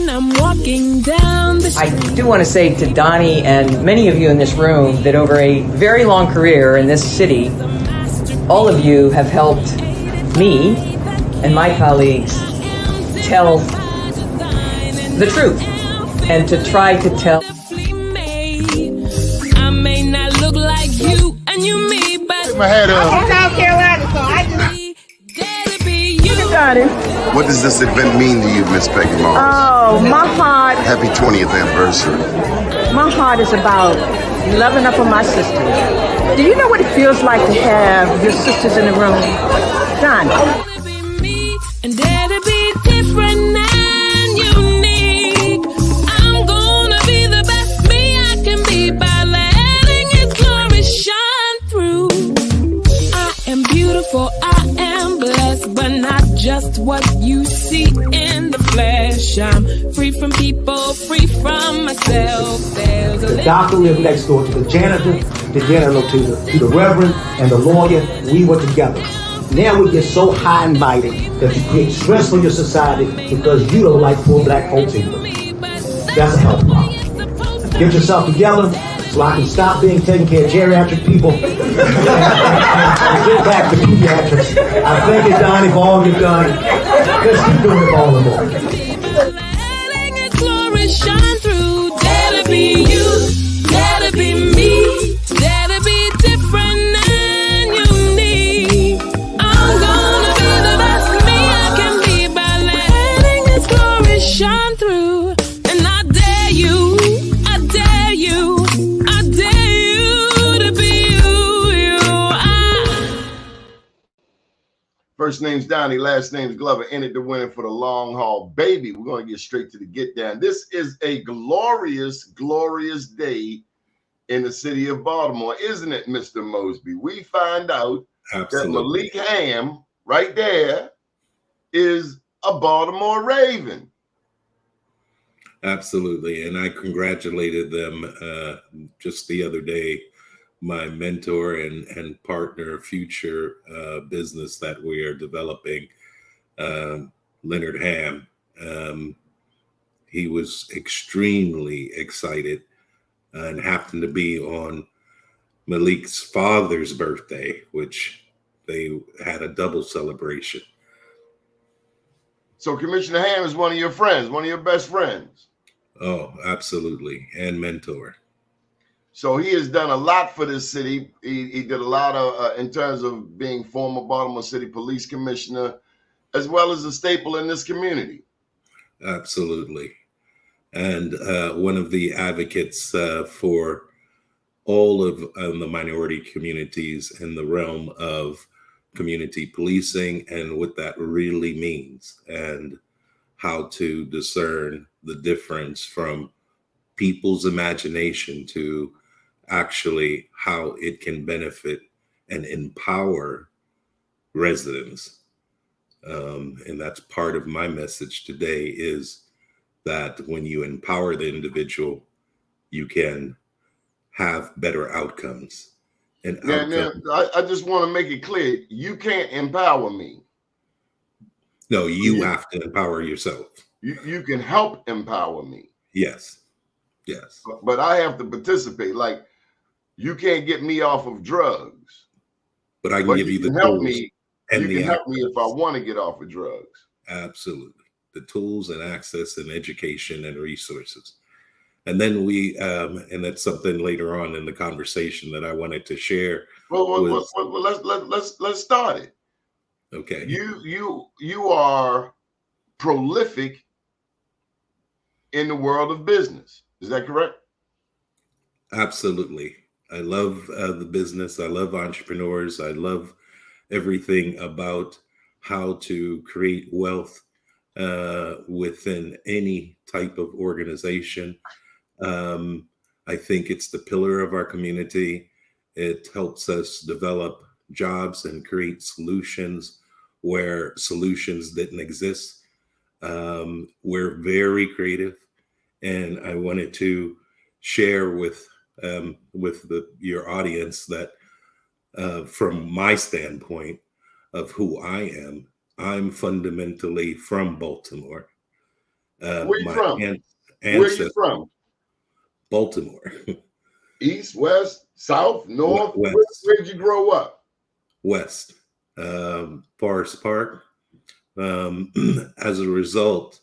when I'm walking down the street. I do want to say to Doni and many of you in this room that over a very long career in this city, all of you have helped me and my colleagues tell the truth and to try to tell. I may not look like you and you me, but my head up. I'm from South Carolina, so I just... What does this event mean to you, Miss Peggy Mars? Oh, my heart, Happy 20th anniversary. my heart is about loving up on my sisters. Do you know what it feels like to have your sisters in the room? Done. And dare to be different and unique. I'm gonna be the best me I can be by letting His glory shine through. I am beautiful, I am blessed, but not just what you see in the flesh. I'm free from people, free from myself. There's The doctor lived next door to the janitor to the reverend and the lawyer. We were together. Now we get so high and mighty that you create stress for your society because you don't like poor black folks either. That's a health problem. Get yourself together so I can stop being taking care of geriatric people and get back to pediatrics. I thank you, Doni, for all you've done. Let's keep doing it all the more. letting His glory shine through. Dare to be you, dare to be me, dare to be different and unique. I'm gonna be the best me I can be by letting His glory shine through. And I dare you, I dare you, I dare you to be you. First name's Doni, last name's Glover. Entered the winner for the long haul. Baby, we're going to get straight to the get down. This is a glorious, glorious day in the city of Baltimore, isn't it, Mr. Mosby? We find out that Malik Ham, right there, is a Baltimore Raven. Absolutely. And I congratulated them just the other day, my mentor and partner, future business that we are developing, Leonard Ham. He was extremely excited and happened to be on Malik's father's birthday, which they had a double celebration. So Commissioner Ham is one of your friends, one of your best friends. Oh, absolutely. And mentor. So he has done a lot for this city. He did a lot of, in terms of being former Baltimore City Police Commissioner, as well as a staple in this community. Absolutely. And one of the advocates for all of the minority communities in the realm of community policing and what that really means and how to discern the difference from people's imagination to actually how it can benefit and empower residents. And that's part of my message today, is that when you empower the individual, you can have better outcomes. And now, I just want to make it clear, you can't empower me. No, you have to empower yourself. You can help empower me. Yes. Yes. But I have to participate. Like, you can't get me off of drugs. But I can give you the help tools. Me. You can help me if I want to get off of drugs. Absolutely. The tools and access and education and resources. And then we, and that's something later on in the conversation that I wanted to share. Well, let's start it. Okay. You are prolific in the world of business. Is that correct? Absolutely. I love the business. I love entrepreneurs. I love everything about how to create wealth within any type of organization. I think it's the pillar of our community. It helps us develop jobs and create solutions where solutions didn't exist. We're very creative, and I wanted to share with your audience that from my standpoint of who I am, I'm fundamentally from Baltimore. Where you My from? aunt, Where you ancestor, from? Baltimore, East, west, south, north? West, Where'd you grow up? West, Forest Park. As a result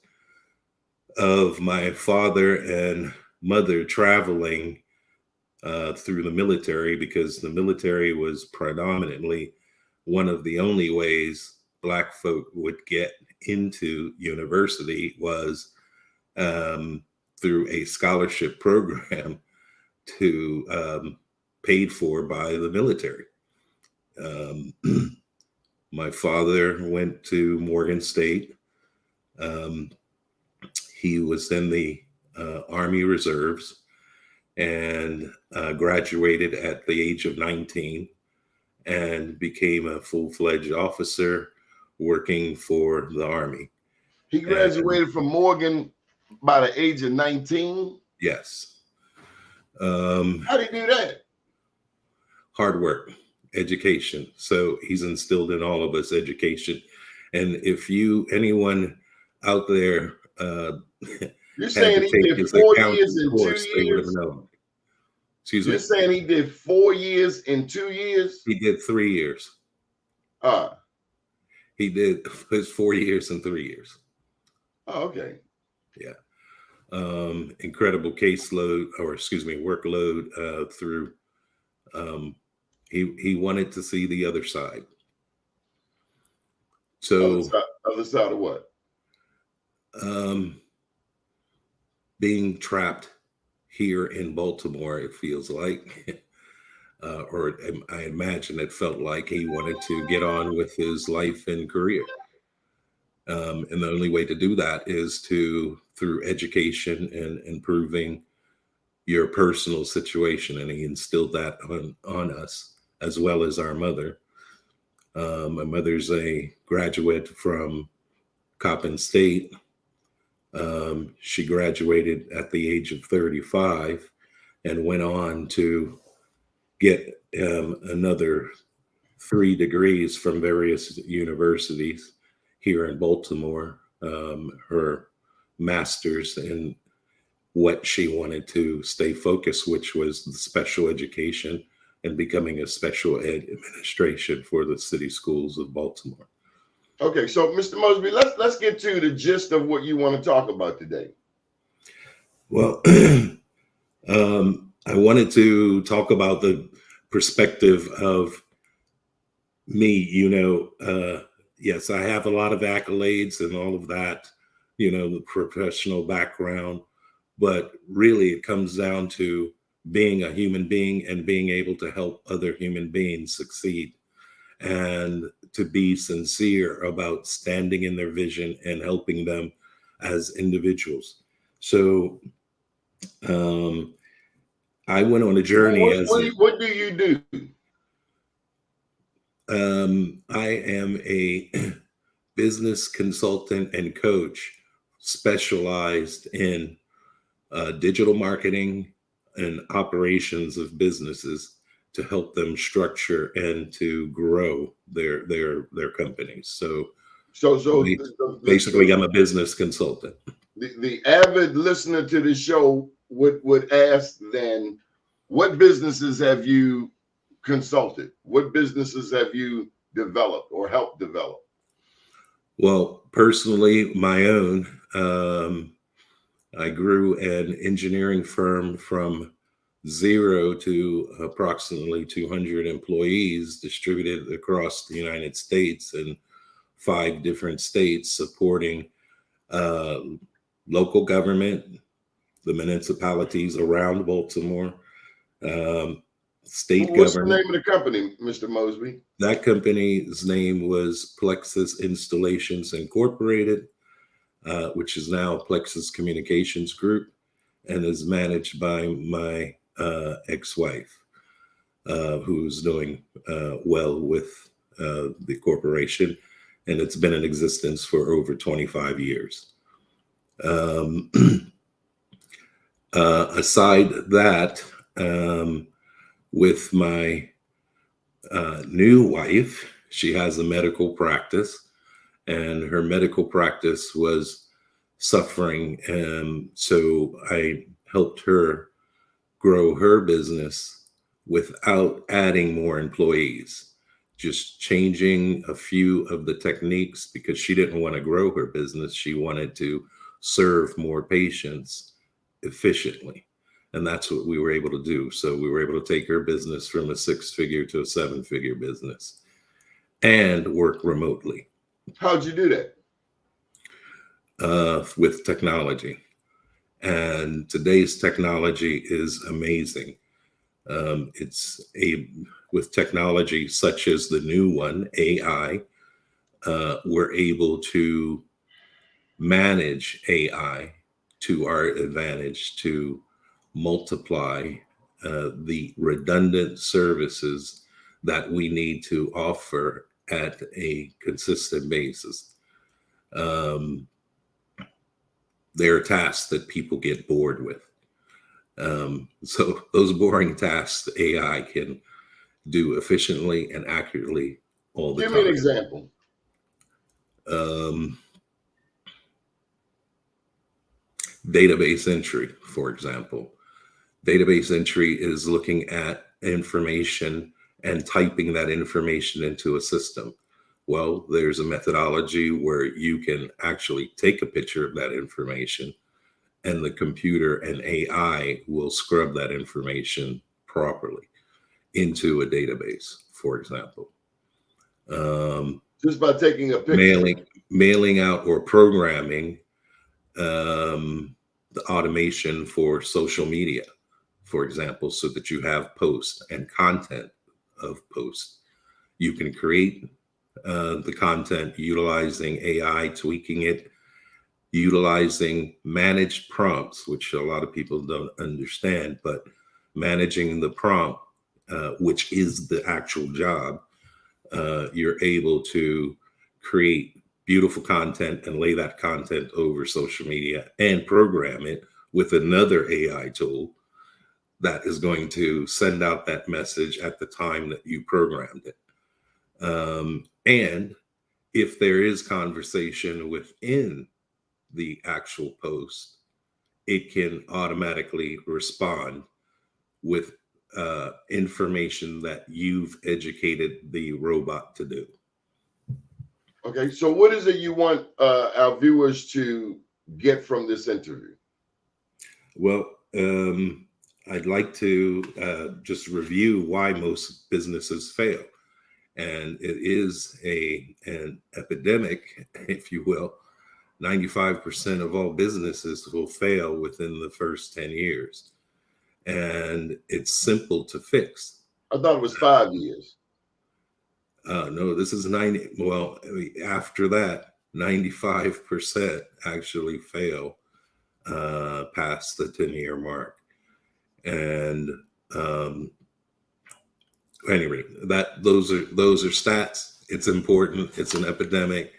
of my father and mother traveling through the military, because the military was predominantly one of the only ways Black folk would get into university was through a scholarship program paid for by the military. My father went to Morgan State. He was in the Army Reserves and graduated at the age of 19 and became a full-fledged officer working for the Army. He graduated from Morgan by the age of 19? Yes. How did he do that? Hard work, education. So he's instilled in all of us education. And if anyone out there You're saying he did 4 years in 2 years? Excuse me? You're saying he did 4 years in 2 years? He did 3 years. He did his 4 years in 3 years. Oh, okay. Yeah. Incredible workload through. He wanted to see the other side. So other side of what? Being trapped here in Baltimore, it feels like, or I imagine it felt like he wanted to get on with his life and career. And the only way to do that is through education and improving your personal situation. And he instilled that on us, as well as our mother. My mother's a graduate from Coppin State. She graduated at the age of 35 and went on to get another 3 degrees from various universities here in Baltimore. Her master's in what she wanted to stay focused, which was the special education and becoming a special ed administration for the city schools of Baltimore. Okay, so Mr. Mosby, let's get to the gist of what you want to talk about today. Well, I wanted to talk about the perspective of me. Yes, I have a lot of accolades and all of that, the professional background, but really it comes down to being a human being and being able to help other human beings succeed, and to be sincere about standing in their vision and helping them as individuals. So I went on a journey. What do you do? I am a business consultant and coach specialized in digital marketing and operations of businesses to help them structure and to grow their companies. So basically, I'm a business consultant. The avid listener to the show would ask then, what businesses have you consulted? What businesses have you developed or helped develop? Well, personally, my own. I grew an engineering firm from 0 to approximately 200 employees distributed across the United States and 5 different states, supporting local government, the municipalities around Baltimore, state government. What's the name of the company, Mr. Mosby? That company's name was Plexus Installations Incorporated, which is now Plexus Communications Group, and is managed by my ex-wife, who's doing well with the corporation, and it's been in existence for over 25 years. Aside that, with my new wife, she has a medical practice, and her medical practice was suffering. So I helped her grow her business without adding more employees, just changing a few of the techniques because she didn't want to grow her business. She wanted to serve more patients efficiently. And that's what we were able to do. So we were able to take her business from a 6-figure to a 7-figure business and work remotely. How'd you do that? With technology. And today's technology is amazing. With technology such as the new one, AI, we're able to manage AI to our advantage to multiply the redundant services that we need to offer at a consistent basis. There are tasks that people get bored with. So those boring tasks, AI can do efficiently and accurately all the time. Give me an example. Database entry, for example. Database entry is looking at information and typing that information into a system. Well, there's a methodology where you can actually take a picture of that information and the computer and AI will scrub that information properly into a database, for example. Just by taking a picture. Mailing out or programming the automation for social media, for example, so that you have posts and content of posts. You can create the content utilizing AI, tweaking it, utilizing managed prompts, which a lot of people don't understand, but managing the prompt, which is the actual job, you're able to create beautiful content and lay that content over social media and program it with another AI tool that is going to send out that message at the time that you programmed it. And if there is conversation within the actual post, it can automatically respond with information that you've educated the robot to do. Okay, so what is it you want our viewers to get from this interview? Well, I'd like to just review why most businesses fail. And it is an epidemic, if you will. 95% of all businesses will fail within the first 10 years. And it's simple to fix. I thought it was 5 years. No, this is 90. Well, after that, 95% actually fail past the 10-year mark. And anyway, those are stats. It's important. It's an epidemic.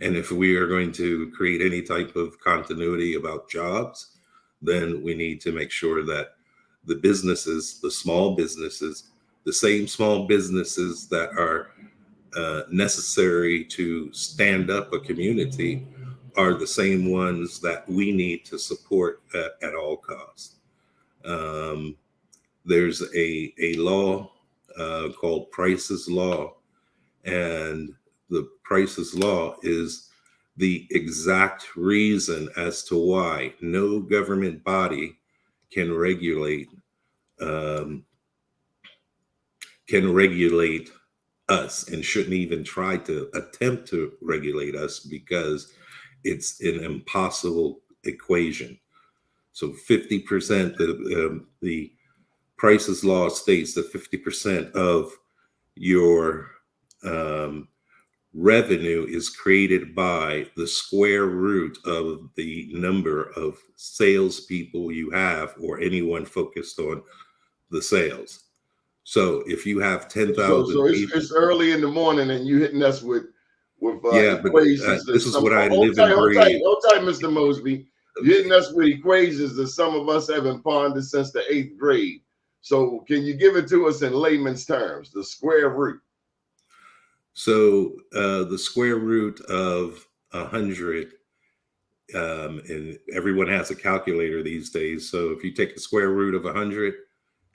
And if we are going to create any type of continuity about jobs, then we need to make sure that the businesses, the small businesses, the same small businesses that are necessary to stand up a community are the same ones that we need to support at all costs. There's a law called Price's Law, and the Price's Law is the exact reason as to why no government body can regulate us and shouldn't even try to attempt to regulate us because it's an impossible equation. So 50%, the Price's Law states that 50% of your revenue is created by the square root of the number of salespeople you have or anyone focused on the sales. So if you have 10,000 so it's early in the morning and you hitting us with equations. This is what I live and breathe. Hold tight, Mr. Mosby. You're hitting us with equations that some of us haven't pondered since the 8th grade. So can you give it to us in layman's terms, the square root? So the square root of 100 And everyone has a calculator these days. So if you take the square root of 100,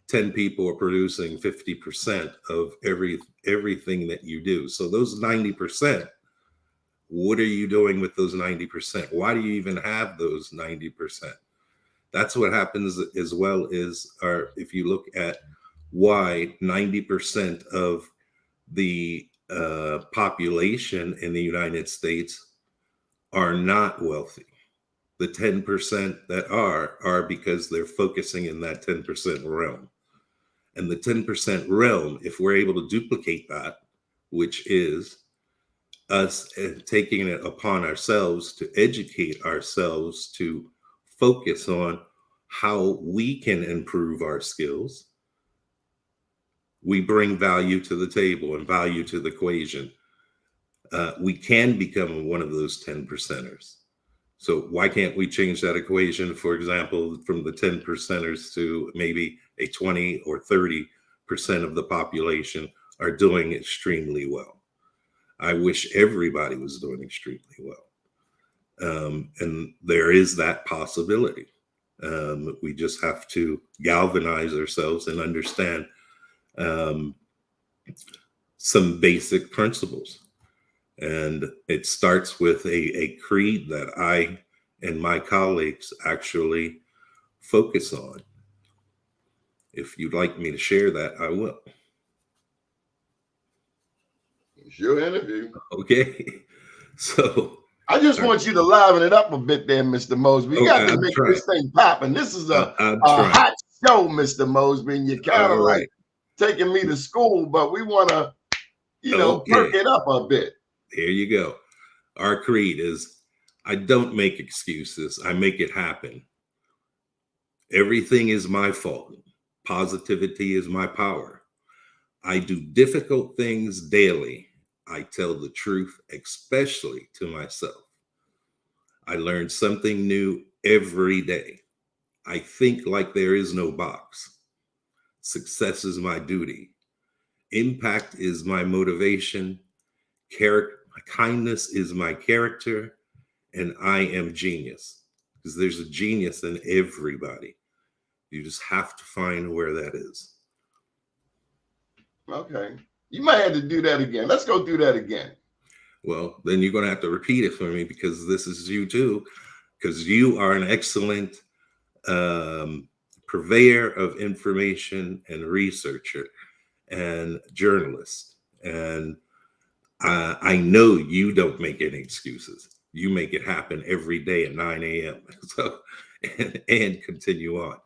10 people are producing 50% of everything that you do. So those 90%, what are you doing with those 90%? Why do you even have those 90%? That's what happens as well as, or if you look at why 90% of the population in the United States are not wealthy. The 10% that are because they're focusing in that 10% realm. And the 10% realm, if we're able to duplicate that, which is us taking it upon ourselves to educate ourselves, to focus on how we can improve our skills, we bring value to the table and value to the equation. We can become one of those 10 percenters. So why can't we change that equation, for example, from the 10 percenters to maybe a 20 or 30% of the population are doing extremely well? I wish everybody was doing extremely well. And there is that possibility. We just have to galvanize ourselves and understand some basic principles. And it starts with a creed that I and my colleagues actually focus on. If you'd like me to share that, I will. It's your interview. Okay. So I just want you to liven it up a bit there, Mr. Mosby. You got to make this thing popping. This is a hot show, Mr. Mosby, and you're kind of like taking me to school, but we want to, perk it up a bit. Here you go. Our creed is, I don't make excuses. I make it happen. Everything is my fault. Positivity is my power. I do difficult things daily. I tell the truth, especially to myself. I learn something new every day. I think like there is no box. Success is my duty. Impact is my motivation. Kindness is my character, and I am genius, because there's a genius in everybody. You just have to find where that is. Okay. You might have to do that again. Let's go through that again. Well, then you're going to have to repeat it for me, because this is you too, because you are an excellent purveyor of information and researcher and journalist. And I know you don't make any excuses. You make it happen every day at 9 a.m. So, and continue on.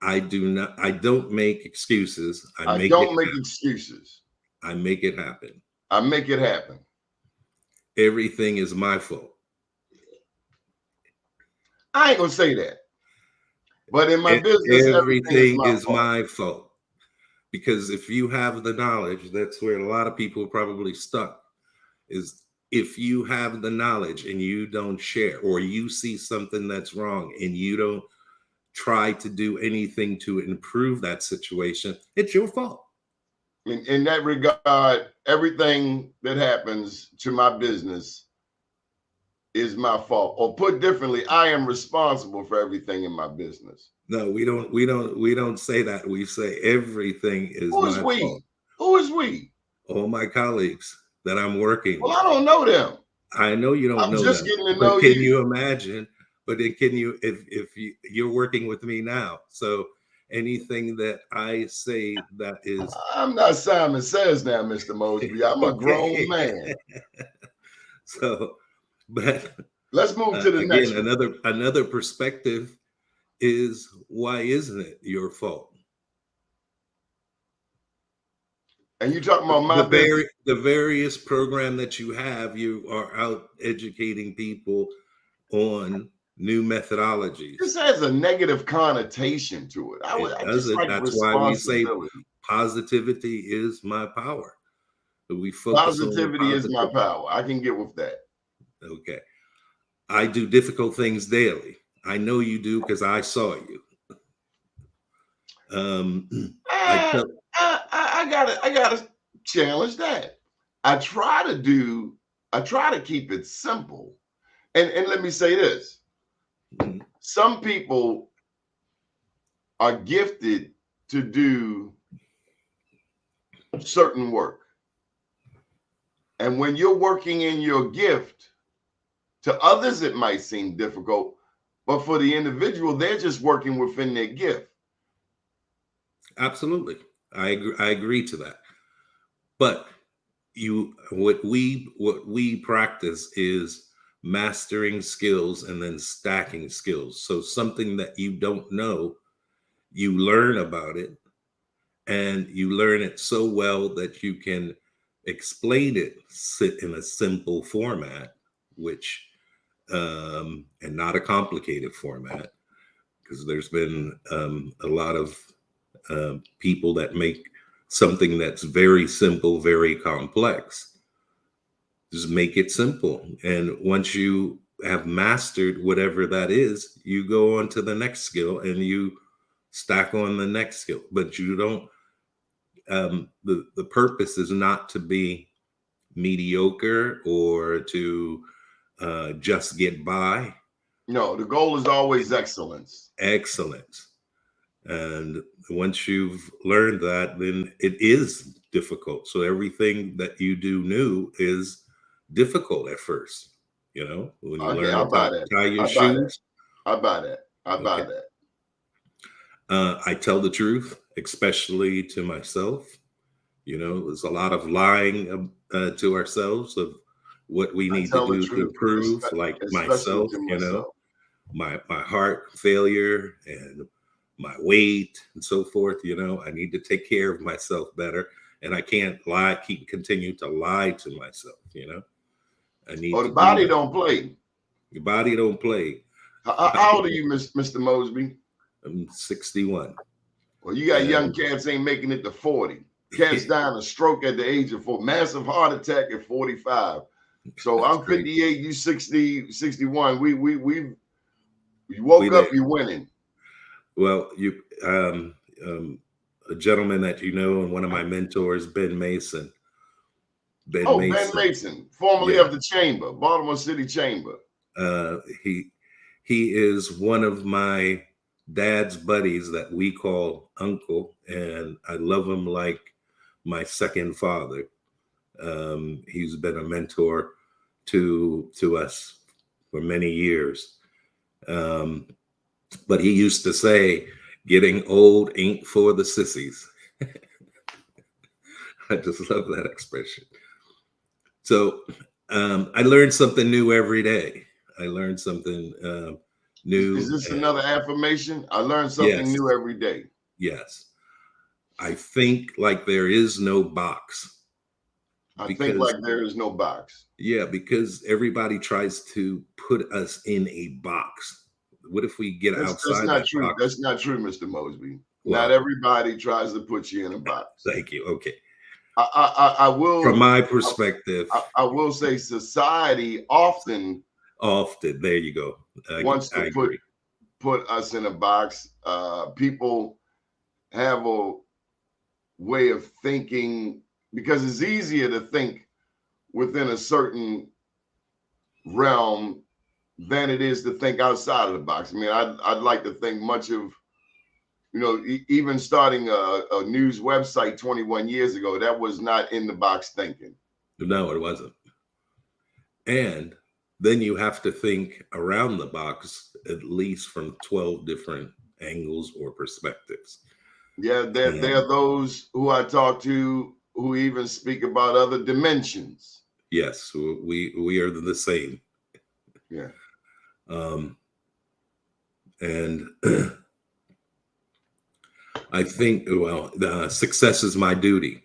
I don't make excuses. I don't make excuses. I make it happen. I make it happen. Everything is my fault. I ain't gonna say that. But in my business, everything is my fault. Because if you have the knowledge, that's where a lot of people are probably stuck, is if you have the knowledge and you don't share, or you see something that's wrong and you don't try to do anything to improve that situation, it's your fault. In that regard, everything that happens to my business is my fault. Or put differently, I am responsible for everything in my business. No, we don't say that. We say everything is my fault. Who is we? All my colleagues that I'm working with. Well, I don't know them. I know you don't know them. I'm just getting to know you. Can you imagine? But then can you, if you're working with me now, so anything that I say that is, I'm not Simon Says now, Mr. Mosby. I'm a grown man. So, but let's move to the next one. Another perspective is, why isn't it your fault? And you talking about the various program that you have, you are out educating people on new methodologies. This has a negative connotation to it. That's why we say positivity is my power. We focus positivity is my power. I can get with that. Okay. I do difficult things daily. I know you do, because I saw you. I gotta challenge that. I try to keep it simple, And let me say this. Mhm. Some people are gifted to do certain work. And when you're working in your gift, to others it might seem difficult, but for the individual, they're just working within their gift. Absolutely. I agree to that. But what we practice is mastering skills and then stacking skills. So something that you don't know, you learn about it, and you learn it so well that you can explain it sit in a simple format, which and not a complicated format, because there's been a lot of people that make something that's very simple very complex. Just make it simple, and once you have mastered whatever that is, you go on to the next skill and you stack on the next skill. But you don't the purpose is not to be mediocre or to just get by. No, the goal is always excellence. Excellence. And once you've learned that, then it is difficult. So everything that you do new is difficult at first. You know, when you Okay, learn I to buy that. tie your I buy that. shoes. I buy that. I buy Okay. that. I tell the truth, especially to myself. You know, there's a lot of lying to ourselves of what we I need to tell the do to truth, improve, like especially myself, to you know, myself. my heart failure and my weight and so forth. You know, I need to take care of myself better, and I can't continue to lie to myself. You know, I need Oh, to the do body that. don't play. Your body don't play. How old are you, Mr. Mosby? I'm 61. Well, you got young And cats ain't making it to 40. Cats dying of stroke at the age of 4, massive heart attack at 45. So that's I'm great. 58, you 60, 61. You We woke there. up, you winning. Well, a gentleman that you know and one of my mentors, Ben Mason. Ben Oh, Ben Mason. Mason, formerly Yeah. of the Chamber, Baltimore City Chamber. He is one of my dad's buddies that we call uncle, and I love him like my second father. He's been a mentor to us for many years. But he used to say, "Getting old ain't for the sissies." I just love that expression. So I learned something new every day. I learned something new. Is this And another affirmation? I learn something yes, new every day. yes. I think like there is no box I think because, like there is no box. yeah, because everybody tries to put us in a box. What if we get That's outside not that true. box? That's not true, Mr. Mosby. Not Well, everybody tries to put you in a box. thank you. Okay. I From will my perspective, I will say society often often, there you go. wants I to agree. put us in a box. People have a way of thinking because it's easier to think within a certain realm than it is to think outside of the box. I mean, I'd like to think much of, even starting a news website 21 years ago, that was not in the box thinking. No, it wasn't. And then you have to think around the box at least from 12 different angles or perspectives. Yeah, there are those who I talk to who even speak about other dimensions. Yes, we are the same. Yeah. And I think, success is my duty.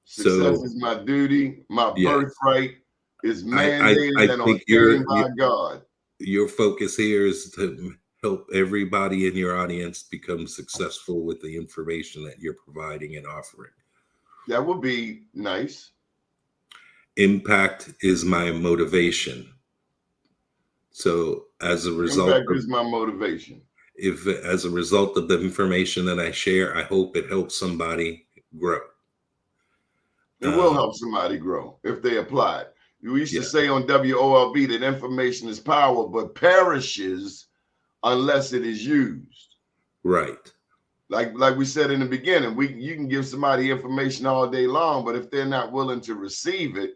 Success So is my duty. My yes, birthright is I mandated and think ordained by God. your focus here is to help everybody in your audience become successful with the information that you're providing and offering. That would be nice. Impact is my motivation. So as a result Impact is my motivation. as a result of the information that I share, I hope it helps somebody grow. It will help somebody grow if they apply it. We used to say on WOLB that information is power, but perishes unless it is used. Right. Like we said in the beginning, you can give somebody information all day long, but if they're not willing to receive it,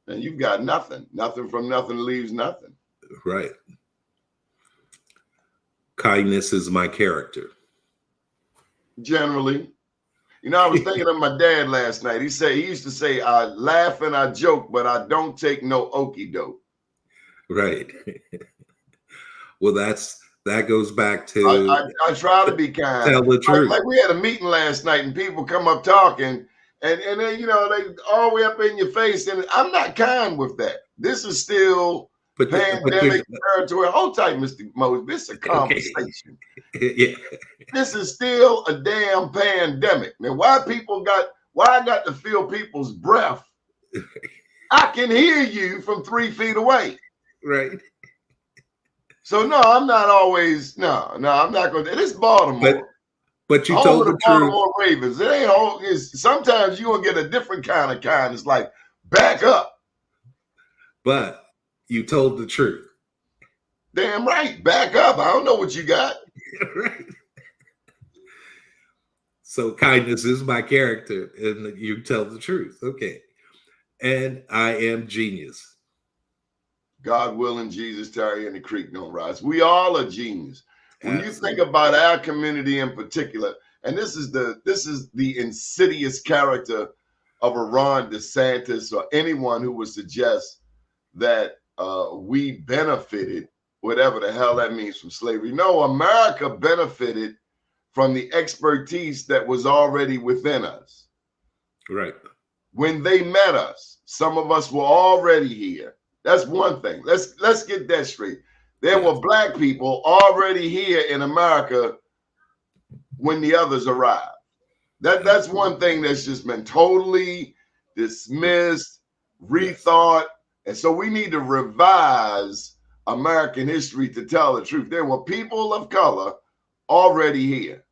then you've got nothing. Nothing from nothing leaves nothing. Right. Kindness is my character. Generally. You know, I was thinking of my dad last night. He used to say, I laugh and I joke, but I don't take no okie doke. Right. Well, that goes back to I try to be kind. Tell the truth. Like we had a meeting last night and people come up talking and then, you know, they all the way up in your face. And I'm not kind with that. This is still pandemic territory. Hold tight, Mr. Mosby. This is a conversation. Okay. Yeah. This is still a damn pandemic. Now, why I got to feel people's breath? I can hear you from 3 feet away. Right. So no, I'm not always. No, I'm not going to. This is Baltimore. But you told the truth. Baltimore Ravens. It ain't all. Sometimes you gonna get a different kind of kindness. Like back up. But you told the truth. Damn right. Back up. I don't know what you got. Right. So kindness is my character, and you tell the truth. Okay. And I am genius. God willing, Jesus tarry and the creek don't rise. We all are genius. When you think about our community in particular, and this is the insidious character of a Ron DeSantis or anyone who would suggest that we benefited, whatever the hell that means, from slavery. No, America benefited from the expertise that was already within us. Right. When they met us, some of us were already here. That's one thing. Let's get that straight. There were black people already here in America when the others arrived. That's one thing that's just been totally dismissed, rethought. And so we need to revise American history to tell the truth. There were people of color already here.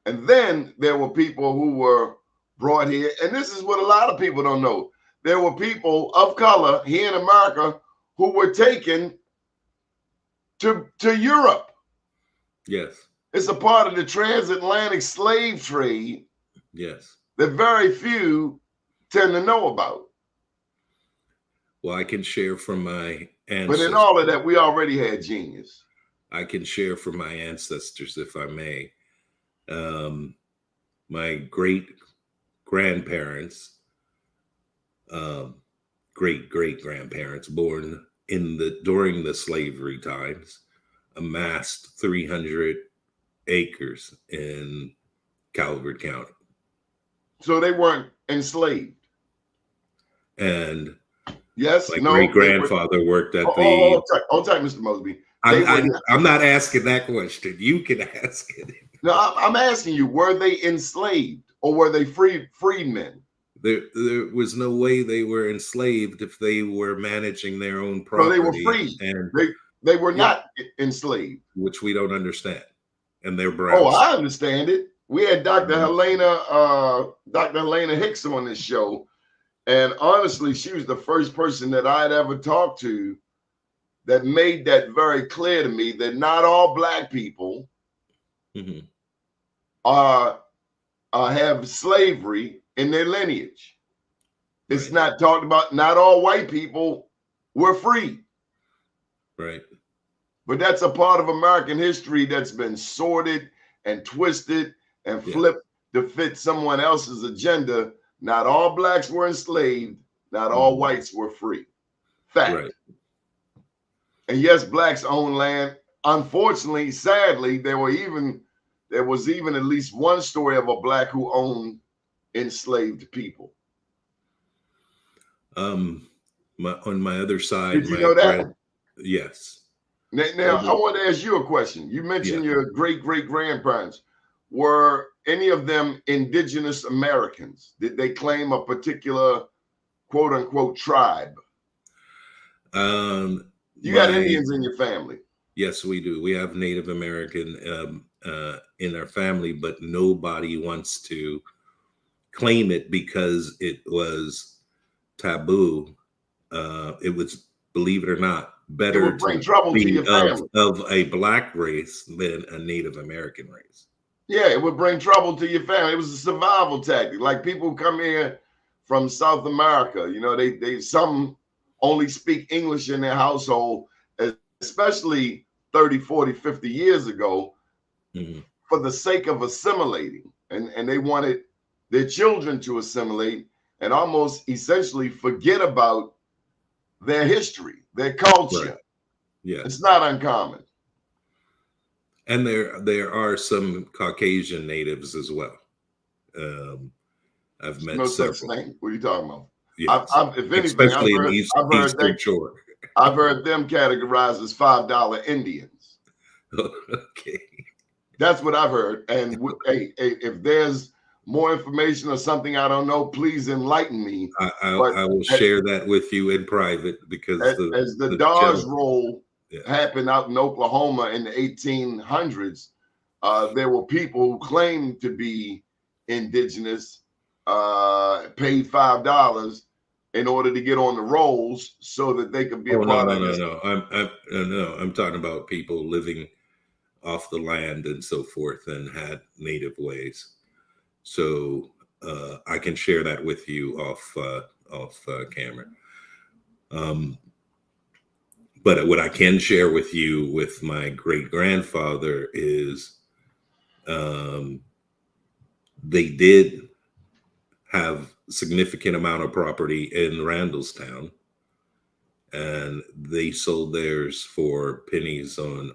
And then there were people who were brought here. And this is what a lot of people don't know. There were people of color here in America who were taken to Europe. Yes. It's a part of the transatlantic slave trade. Yes. That very few tend to know about. Well, I can share from my ancestors. But in all of that, we already had genius. I can share from my ancestors, if I may. My great grandparents, great grandparents, born during the slavery times, amassed 300 acres in Calvert County. So they weren't enslaved. And yes, my great grandfather worked at the. Hold tight, Mr. Mosby. I'm not asking that question. You can ask it. No, I'm asking you: were they enslaved or were they freedmen? There was no way they were enslaved if they were managing their own property. So they were free, and they were not enslaved, which we don't understand. And they're brown. Oh, I understand it. We had Dr. Helena Hicks on this show, and honestly, she was the first person that I'd ever talked to that made that very clear to me that not all black people have slavery in their lineage. It's not talked about. Not all white people were free. Right. But that's a part of American history that's been sorted and twisted and flipped to fit someone else's agenda. Not all blacks were enslaved. Not all whites were free. Fact. Right. And yes, blacks own land. Unfortunately, sadly, there was even at least one story of a black who owned enslaved people. On my other side, did you know that? Yes. Now I want to ask you a question. You mentioned your great grandparents. Were any of them indigenous Americans? Did they claim a particular quote unquote tribe? You got Indians in your family. Yes, we do. We have Native American in our family, but nobody wants to claim it because it was taboo it was, believe it or not, It better would bring to trouble to be your family. of a black race than a Native American race. Yeah, it would bring trouble to your family. It was a survival tactic. Like people come here from South America, you know, they some only speak English in their household, especially 30, 40, 50 years ago, for the sake of assimilating. And they wanted their children to assimilate and almost essentially forget about their history, their culture. Right. Yeah. It's not uncommon. And there are some Caucasian natives as well. I've met No several. such thing. What are you talking about? Yes. If anything, especially in the Eastern Shore. I've heard them categorized as $5 Indians. Okay. That's what I've heard. And if there's more information or something I don't know, please enlighten me. I will share that with you in private, because as the Dawes roll happened out in Oklahoma in the 1800s, there were people who claimed to be indigenous, paid $5 in order to get on the rolls so that they could be a part of this. I'm talking about people living off the land and so forth and had native ways. So I can share that with you off camera. But what I can share with you with my great grandfather is they did have significant amount of property in Randallstown, and they sold theirs for pennies on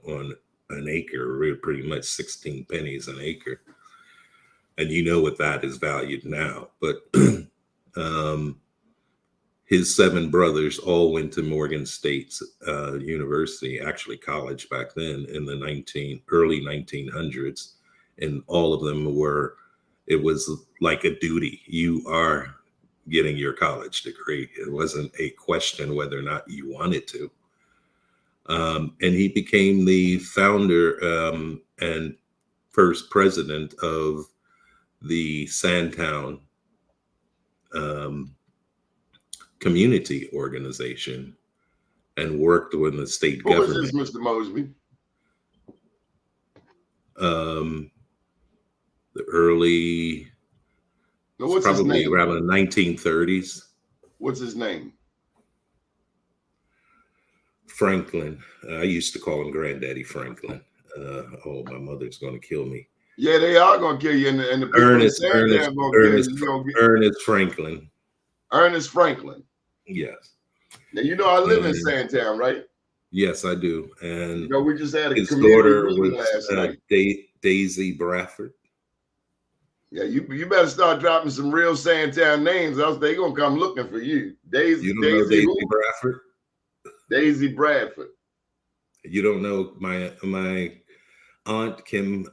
an acre, pretty much 16 pennies an acre. And you know what that is valued now. But his 7 brothers all went to Morgan State's University, actually college back then, in the early 1900s. And all of them it was like a duty. You are getting your college degree. It wasn't a question whether or not you wanted to. And he became the founder and first president of the Sandtown community organization, and worked with the state government. What was this, Mr. Mosby? The early, probably around the 1930s. What's his name? Franklin. I used to call him Granddaddy Franklin. Oh, my mother's going to kill me. Yeah, they are going to kill you. And the people Ernest Franklin. Ernest Franklin. Yes. Now, you know, I live in Sandtown, right? Yes, I do. And we just had a his community daughter meeting was last night. Daisy Bradford. Yeah, you better start dropping some real Sandtown names, else they're going to come looking for you. You don't know Daisy Bradford? Daisy Bradford. You don't know my aunt, Kim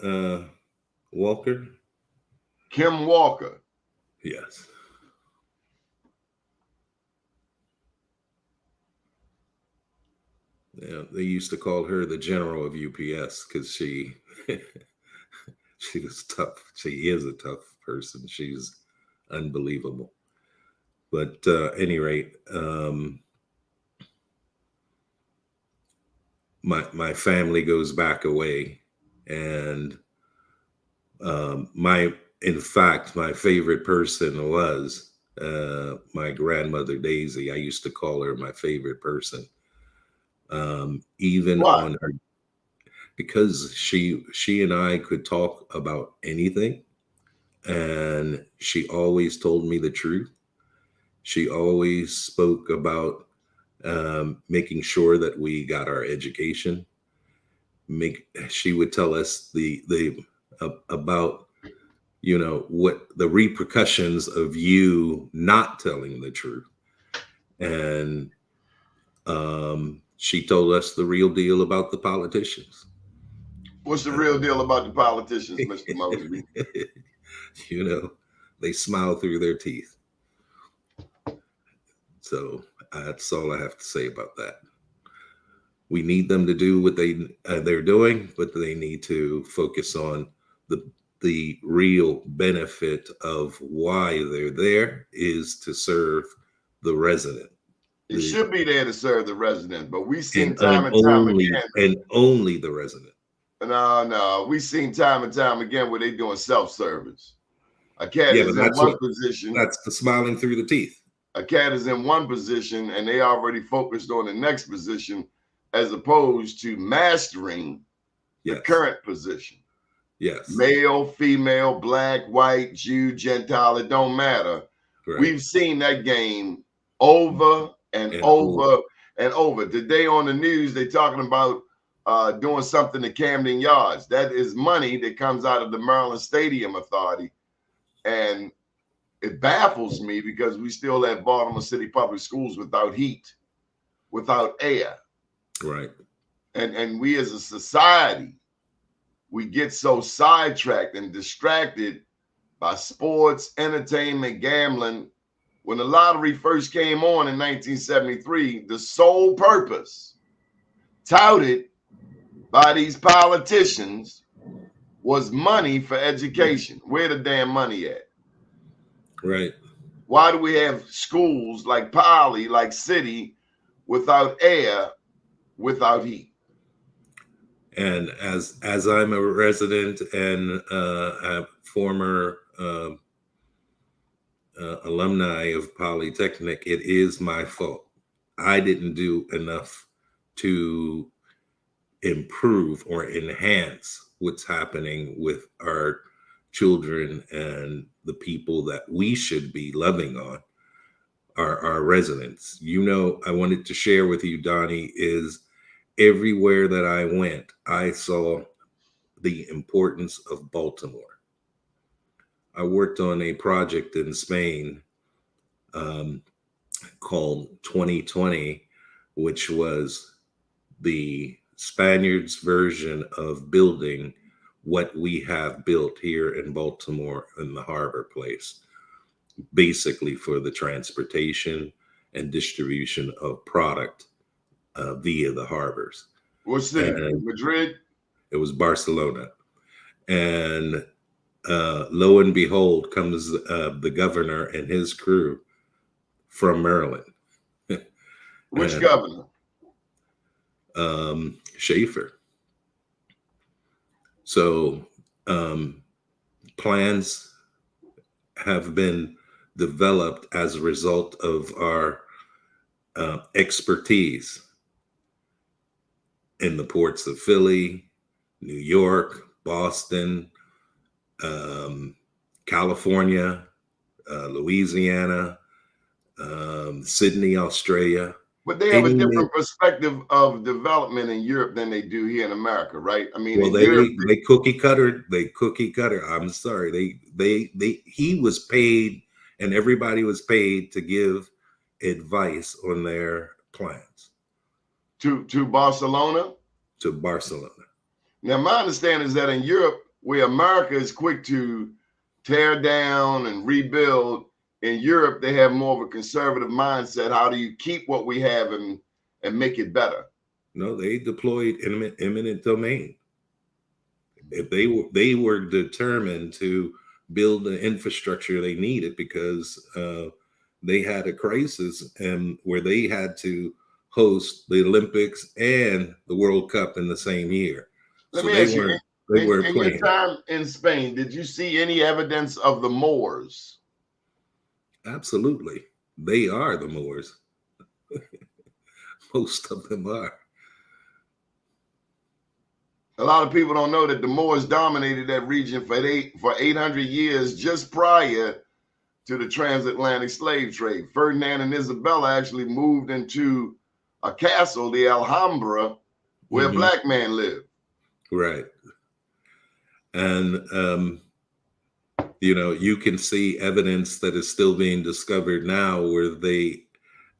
Walker? Kim Walker. Yes. Yeah, they used to call her the general of UPS because she was tough. She is a tough person. She's unbelievable. But at any rate, my family goes back away, and in fact, my favorite person was my grandmother Daisy. I used to call her my favorite person. Even Why? on her, because she and I could talk about anything, and she always told me the truth. She always spoke about making sure that we got our education. She would tell us about what the repercussions of you not telling the truth, and she told us the real deal about the politicians. What's the real deal about the politicians, Mr. Mosby? They smile through their teeth. So that's all I have to say about that. We need them to do what they're doing, but they need to focus on the real benefit of why they're there is to serve the resident. It should be there to serve the resident, but we've seen and time and time again. And only the resident. No, we've seen time and time again where they're doing self-service. A cat Yeah, is but in one position. That's the smiling through the teeth. A cat is in one position and they already focused on the next position as opposed to mastering the current position. Yes. Male, female, black, white, Jew, Gentile, it don't matter. Right. We've seen that game over and over and over. Today on the news, they're talking about doing something to Camden Yards. That is money that comes out of the Maryland Stadium Authority. And it baffles me because we still have Baltimore City Public Schools without heat, without air. Right. And we as a society, we get so sidetracked and distracted by sports, entertainment, gambling. When the lottery first came on in 1973, the sole purpose touted by these politicians was money for education. Where the damn money at? Right. Why do we have schools like Poly, like City, without air, without heat? And as I'm a resident and a former alumni of Polytechnic, it is my fault. I didn't do enough to improve or enhance what's happening with our children and the people that we should be loving on, our residents. You know, I wanted to share with you, Doni, is everywhere that I went, I saw the importance of Baltimore. I worked on a project in Spain called 2020, which was the Spaniards' version of building what we have built here in Baltimore in the Harbor Place, basically for the transportation and distribution of product via the harbors. What city? Madrid? It was Barcelona. And lo and behold, comes the governor and his crew from Maryland. Which governor? Schaefer. So plans have been developed as a result of our expertise in the ports of Philly, New York, Boston, California, Louisiana, Sydney, Australia. But they have a different perspective of development in Europe than they do here in America, right? I mean, well, they cookie cutter. They cookie cutter. I'm sorry. He was paid, and everybody was paid to give advice on their plans. To Barcelona? To Barcelona. Now, my understanding is that in Europe, where America is quick to tear down and rebuild, in Europe, they have more of a conservative mindset. How do you keep what we have and make it better? No, they deployed eminent domain. If they were determined to build the infrastructure they needed because they had a crisis and where they had to host the Olympics and the World Cup in the same year. Let me ask you, in your time in Spain, did you see any evidence of the Moors? Absolutely. They are the Moors. Most of them are. A lot of people don't know that the Moors dominated that region for 800 years just prior to the transatlantic slave trade. Ferdinand and Isabella actually moved into a castle, the Alhambra, where a black man lived. Right. And, you know, you can see evidence that is still being discovered now where they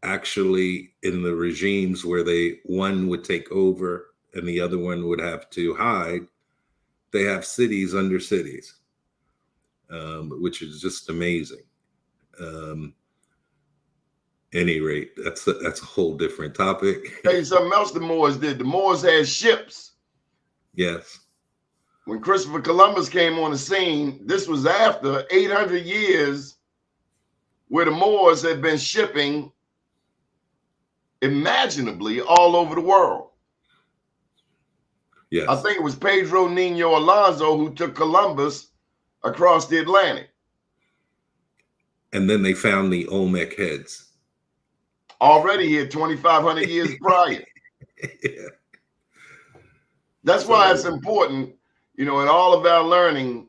actually, in the regimes where one would take over and the other one would have to hide, they have cities under cities, which is just amazing. Any rate, that's a whole different topic. Tell you something else the Moors did. The Moors had ships. Yes. When Christopher Columbus came on the scene, this was after 800 years where the Moors had been shipping imaginably all over the world. Yes. I think it was Pedro Nino Alonso who took Columbus across the Atlantic. And then they found the Olmec heads. Already here 2,500 years prior. Yeah. That's why it's important, in all of our learning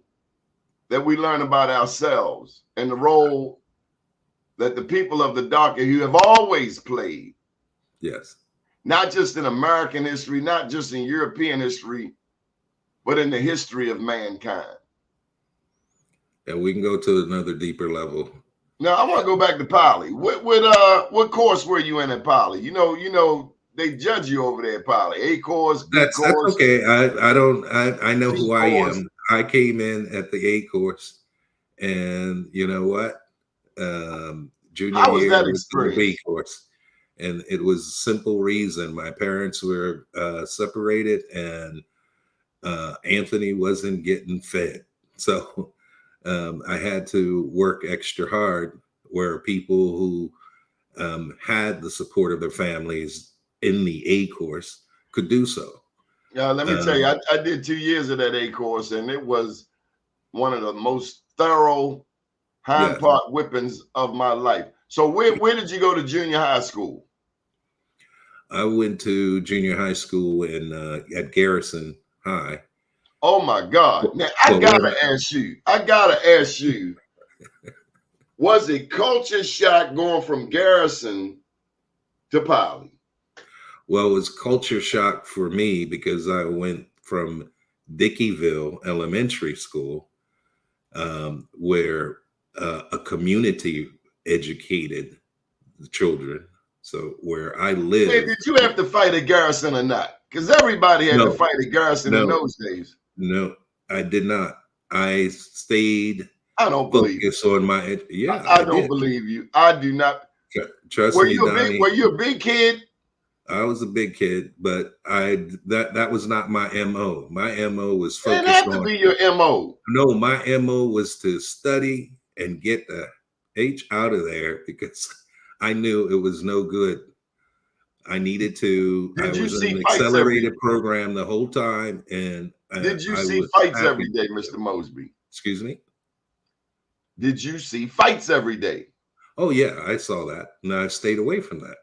that we learn about ourselves and the role that the people of the dark age have always played. Yes. Not just in American history, not just in European history, but in the history of mankind. And we can go to another deeper level. Now I want to go back to Poly. What course were you in at Poly? They judge you over there at Poly. A course, B That's course. okay. I know C who I course. am. I came in at the A course, and you know what? Junior How was year that was in the B experience? course, and it was a simple reason. My parents were separated, and Anthony wasn't getting fed, so I had to work extra hard. Where people who had the support of their families in the A course could do so. Let me tell you, I did 2 years of that A course, and it was one of the most thorough hind part whippings of my life. So where did you go to junior high school? I went to junior high school at Garrison High. Oh my God. Now I gotta ask you, was it culture shock going from Garrison to Poly? Well, it was culture shock for me because I went from Dickeyville Elementary School, where a community educated the children. So where I live. Hey, did you have to fight at Garrison or not? Because everybody had to fight at Garrison in those days. No, I did not. I stayed. I don't believe you. On my I don't believe you. I do not. Trust me, Doni. Were you a big kid? I was a big kid, but that was not my MO. My MO was focused on. It had to be your MO. No, my MO was to study and get the H out of there because I knew it was no good. I needed to. I was in an accelerated program the whole time, and did you see fights every day, Mr. Mosby? Excuse me? Did you see fights every day? Oh yeah, I saw that. And I stayed away from that.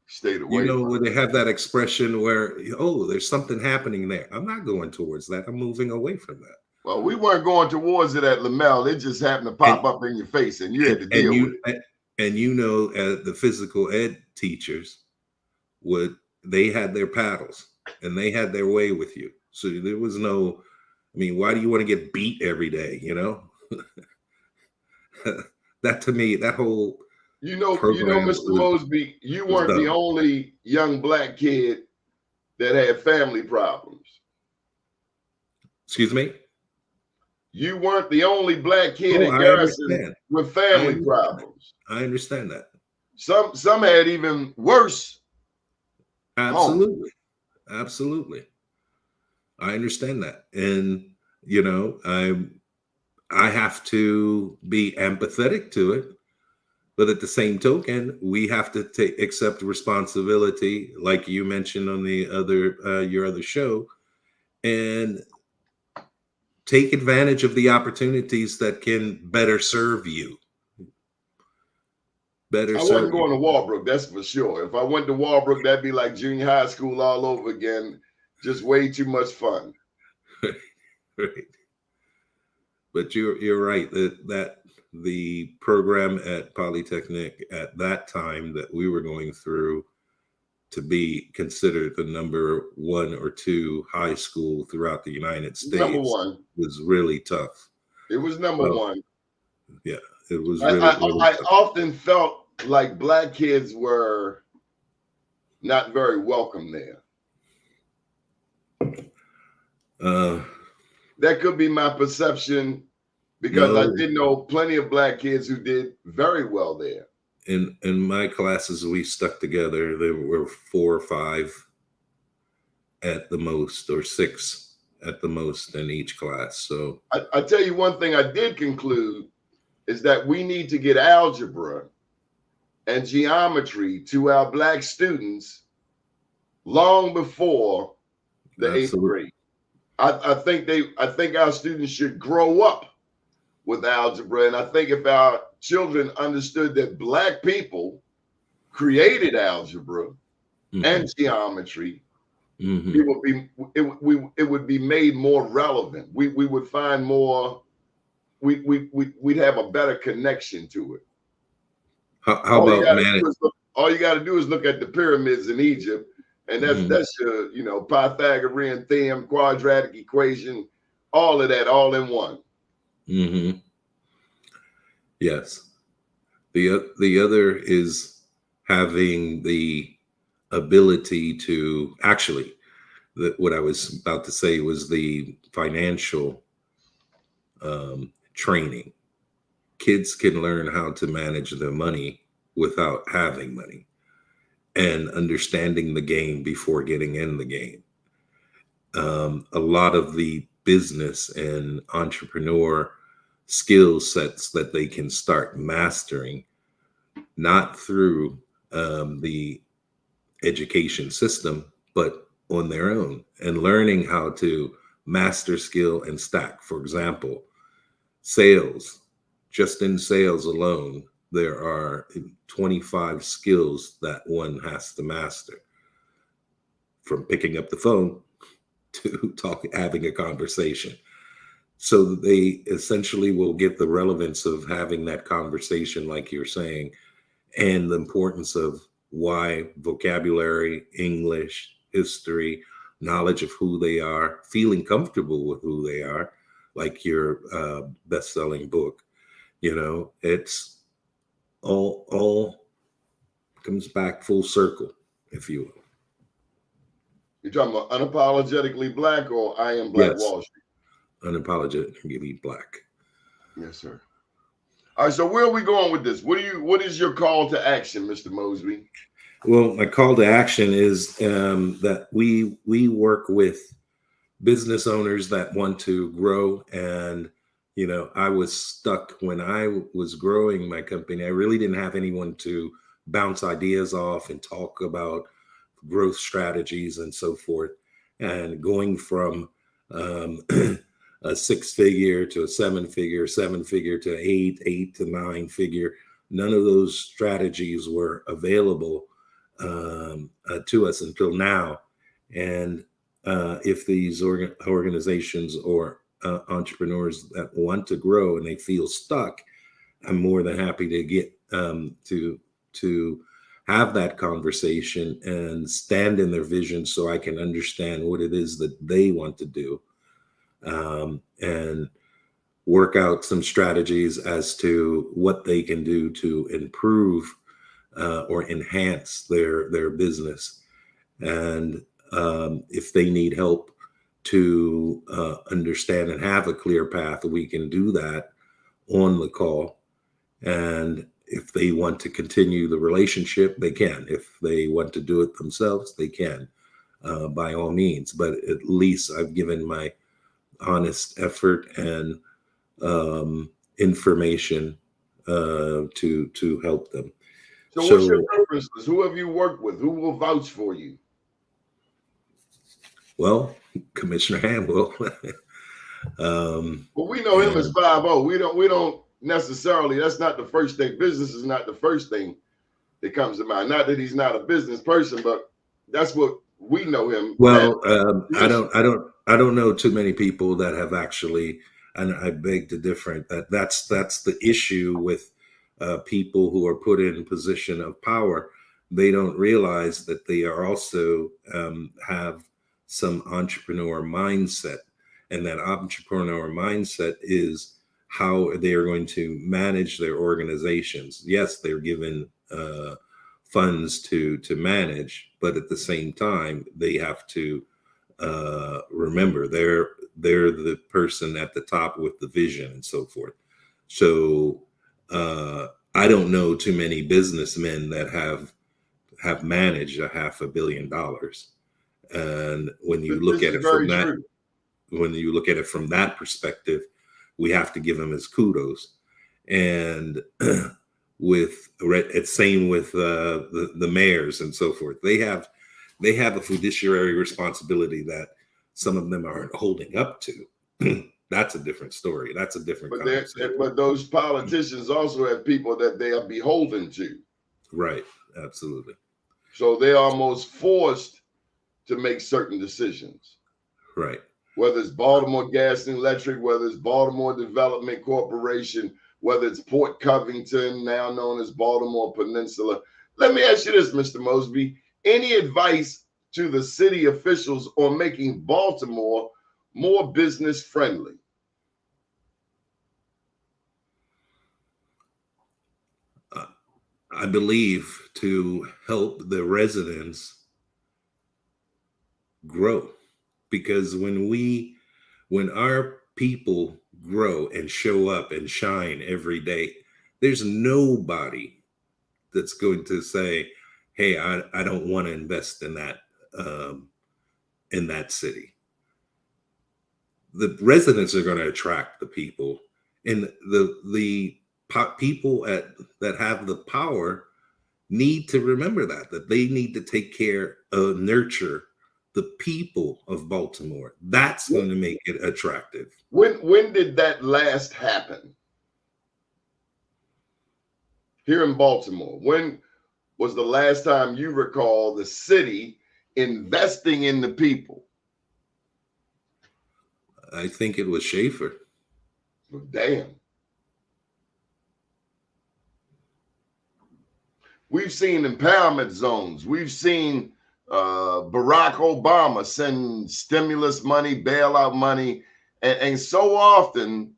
Stayed away. Where they have that expression where, oh, there's something happening there. I'm not going towards that. I'm moving away from that. Well, we weren't going towards it at Lamel. It just happened to pop up in your face, and you had to deal with it. And the physical ed teachers they had their paddles and they had their way with you. So there was no, why do you want to get beat every day? That to me, that whole Mr. Mosby, you weren't the only young black kid that had family problems. Excuse me? You weren't the only black kid at Garrison with family problems. I understand that. Some had even worse. Absolutely. Absolutely. I understand that. And, I have to be empathetic to it. But at the same token, we have to accept responsibility, like you mentioned on your other show, and take advantage of the opportunities that can better serve you. I wasn't going to Walbrook, that's for sure. If I went to Walbrook, that'd be like junior high school all over again. Just way too much fun. Right. But you're right that the program at Polytechnic at that time that we were going through to be considered the number 1 or 2 high school throughout the United States was really tough. It was number 1. Yeah, it was really, I often felt like black kids were not very welcome there. That could be my perception because I did know plenty of black kids who did very well there. In my classes, we stuck together. There were 4 or 5 at the most, or 6 at the most in each class. So I tell you one thing I did conclude is that we need to get algebra and geometry to our Black students long before the eighth grade. I think our students should grow up with algebra. And I think if our children understood that Black people created algebra and geometry, it would be made more relevant. We would find more. We'd have a better connection to it. How about management? All you got to do is look at the pyramids in Egypt, and that's your Pythagorean theorem, quadratic equation, all of that, all in one. Yes. The other is having the ability to actually, what I was about to say was the financial training. Kids can learn how to manage their money without having money and understanding the game before getting in the game. A lot of the business and entrepreneur skill sets that they can start mastering, not through the education system, but on their own, and learning how to master skill and stack. For example, sales. Just in sales alone, there are 25 skills that one has to master, from picking up the phone to having a conversation. So they essentially will get the relevance of having that conversation, like you're saying, and the importance of why vocabulary, English, history, knowledge of who they are, feeling comfortable with who they are, like your best-selling book. It's all comes back full circle, if you will. You're talking about Unapologetically Black or I Am Black Wall Street? Unapologetically Black. Yes, sir. All right, so where are we going with this? What is your call to action, Mr. Mosby? Well, my call to action is that we work with business owners that want to grow. And I was stuck when I was growing my company. I really didn't have anyone to bounce ideas off and talk about growth strategies and so forth. And going from a 6-figure to a 7-figure, 7-figure to 8 to 9-figure, none of those strategies were available to us until now. And if these organizations or entrepreneurs that want to grow and they feel stuck, I'm more than happy to get to have that conversation and stand in their vision so I can understand what it is that they want to do, and work out some strategies as to what they can do to improve or enhance their business. And if they need help to understand and have a clear path, we can do that on the call. And if they want to continue the relationship, they can. If they want to do it themselves, they can, by all means. But at least I've given my honest effort and information to help them. So what's your preferences? Who have you worked with? Who will vouch for you? Well, Commissioner Ham will. Well, we know him as 5-0. We don't necessarily, that's not the first thing. Business is not the first thing that comes to mind. Not that he's not a business person, but that's what we know him. Well, I don't know too many people that have actually, and I beg to differ, that's the issue with people who are put in a position of power. They don't realize that they are also have some entrepreneur mindset, and that entrepreneur mindset is how they are going to manage their organizations. Yes, they're given funds to manage, but at the same time, they have to remember they're the person at the top with the vision and so forth. So I don't know too many businessmen that have managed $500 million. And when you look at it from that, when you look at it from that perspective, we have to give them his kudos. And it's same with the mayors and so forth. They have a fiduciary responsibility that some of them aren't holding up to. That's a different story. That's a different conversation. But those politicians also have people that they are beholden to. Right. Absolutely. So they're almost forced to make certain decisions. Right. Whether it's Baltimore Gas and Electric, whether it's Baltimore Development Corporation, whether it's Port Covington, now known as Baltimore Peninsula. Let me ask you this, Mr. Mosby. Any advice to the city officials on making Baltimore more business friendly? I believe to help the residents grow, because when our people grow and show up and shine every day, there's nobody that's going to say, hey, I don't want to invest in that city. The residents are going to attract the people, and the people that have the power need to remember that they need to take care of, nurture the people of Baltimore. That's going to make it attractive. When did that last happen here in Baltimore? When was the last time you recall the city investing in the people? I think it was Schaefer. Well, damn. We've seen empowerment zones. We've seen Barack Obama send stimulus money, bailout money, and so often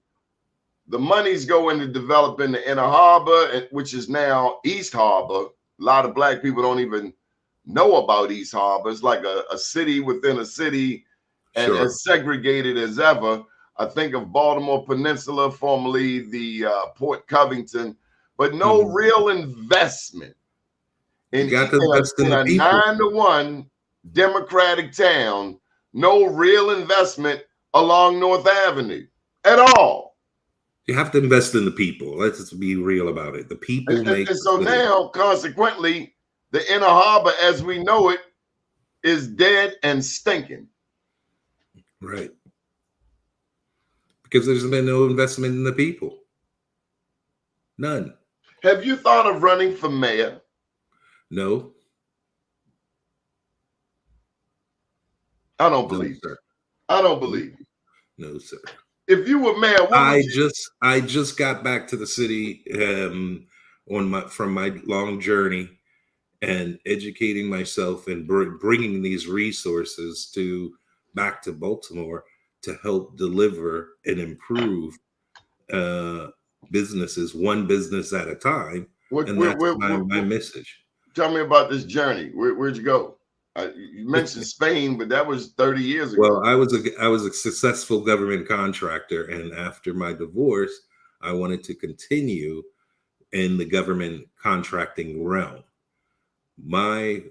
the monies go into developing the Inner Harbor, which is now East Harbor. A lot of Black people don't even know about East Harbor. It's like a city within a city, and Sure. as segregated as ever. I think of Baltimore Peninsula, formerly the Port Covington, but no real investment in, You got to invest in the a people. 9-1 Democratic town. No real investment along North Avenue at all. You have to invest in the people. Let's just be real about it. The people make. And so now, consequently, the Inner Harbor, as we know it, is dead and stinking. Right. Because there's been no investment in the people. None. Have you thought of running for mayor? No. I don't believe sir. I don't believe you. No, sir. If you were mayor, I just got back to the city from my long journey and educating myself and bringing these resources back to Baltimore to help deliver and improve businesses, one business at a time. That's my message. Tell me about this journey. Where'd you go? You mentioned Spain, but that was 30 years ago. Well, I was a successful government contractor, and after my divorce, I wanted to continue in the government contracting realm. My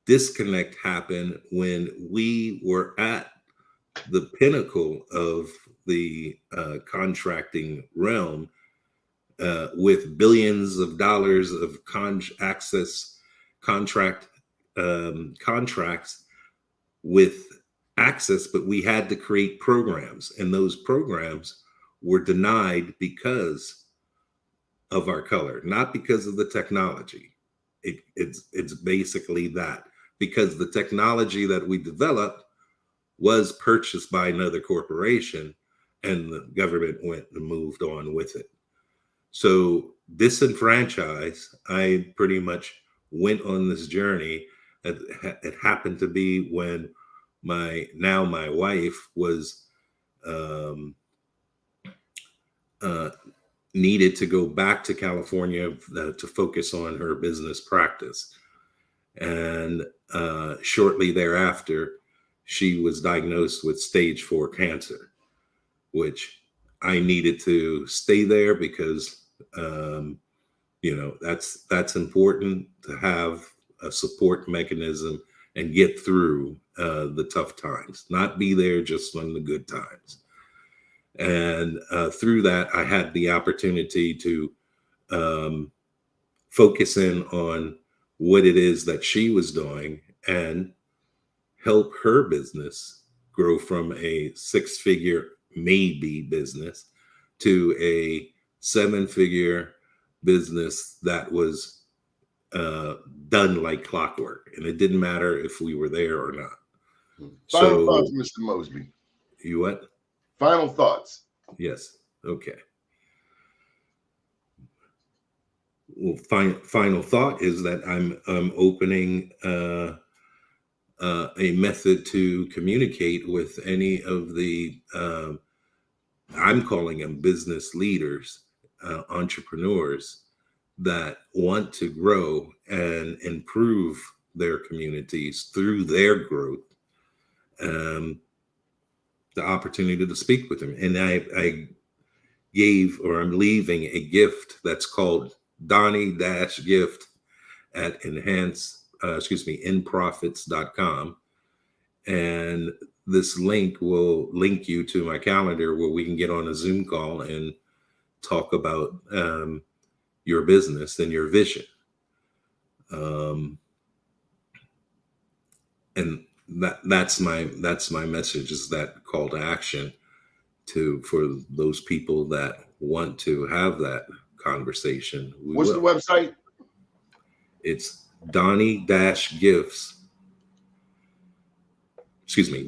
disconnect happened when we were at the pinnacle of the contracting realm with billions of dollars of contracts with access, but we had to create programs, and those programs were denied because of our color, not because of the technology. It's basically that, because the technology that we developed was purchased by another corporation, and the government went and moved on with it. So disenfranchised, I pretty much went on this journey. It happened to be when my wife was needed to go back to California to focus on her business practice. And shortly thereafter, she was diagnosed with stage 4 cancer, which I needed to stay there because that's important to have a support mechanism and get through the tough times, not be there just on the good times. And through that, I had the opportunity to focus in on what it is that she was doing and help her business grow from a 6-figure maybe business to a 7-figure business that was done like clockwork. And it didn't matter if we were there or not. Final thoughts, Mr. Mosby. You what? Final thoughts. Yes. Okay. Well, final thought is that I'm opening a method to communicate with any of the I'm calling them business leaders, entrepreneurs that want to grow and improve their communities through their growth. The opportunity to speak with them, and I gave, or I'm leaving, a gift that's called Doni-gift at inprofits.com. And this link will link you to my calendar where we can get on a Zoom call and talk about your business and your vision. And that's my message, is that call to action for those people that want to have that conversation. What's the website? It's Doni-gift.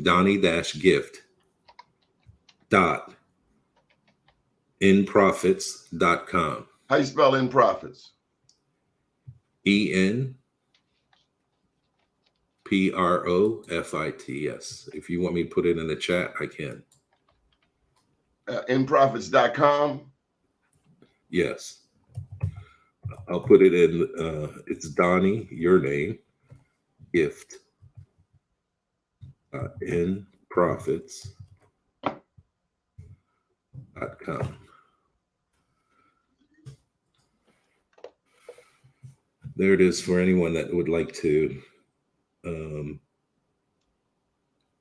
Doni-gift.inprofits.com. How you spell In Profits? ENPROFITS. If you want me to put it in the chat, I can. Inprofits.com. Yes. I'll put it in. It's Doni, your name, gift. Inprofits.com. There it is for anyone that would like to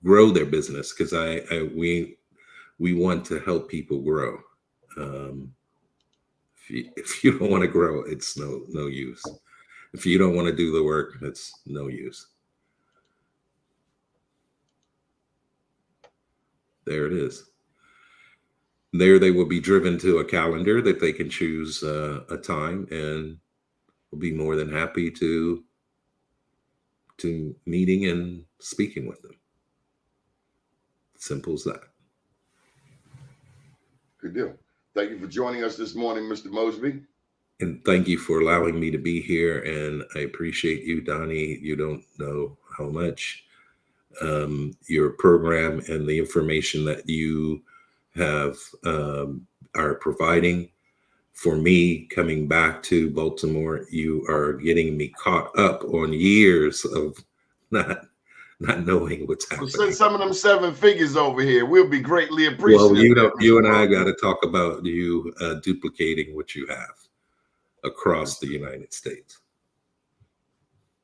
grow their business, because we want to help people grow. If you don't want to grow, it's no use. If you don't want to do the work, it's no use. There it is. There they will be driven to a calendar that they can choose a time, and we'll be more than happy to meeting and speaking with them. Simple as that. Good deal. Thank you for joining us this morning, Mr. Mosby. And thank you for allowing me to be here. And I appreciate you, Doni. You don't know how much your program and the information that you have are providing for me coming back to Baltimore. You are getting me caught up on years of not knowing what's happening. Well, send some of them 7 figures over here. We'll be greatly appreciative. Well, you and I got to talk about you duplicating what you have across the United States.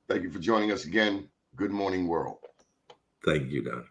Thank you for joining us again. Good morning, world. Thank you, Don.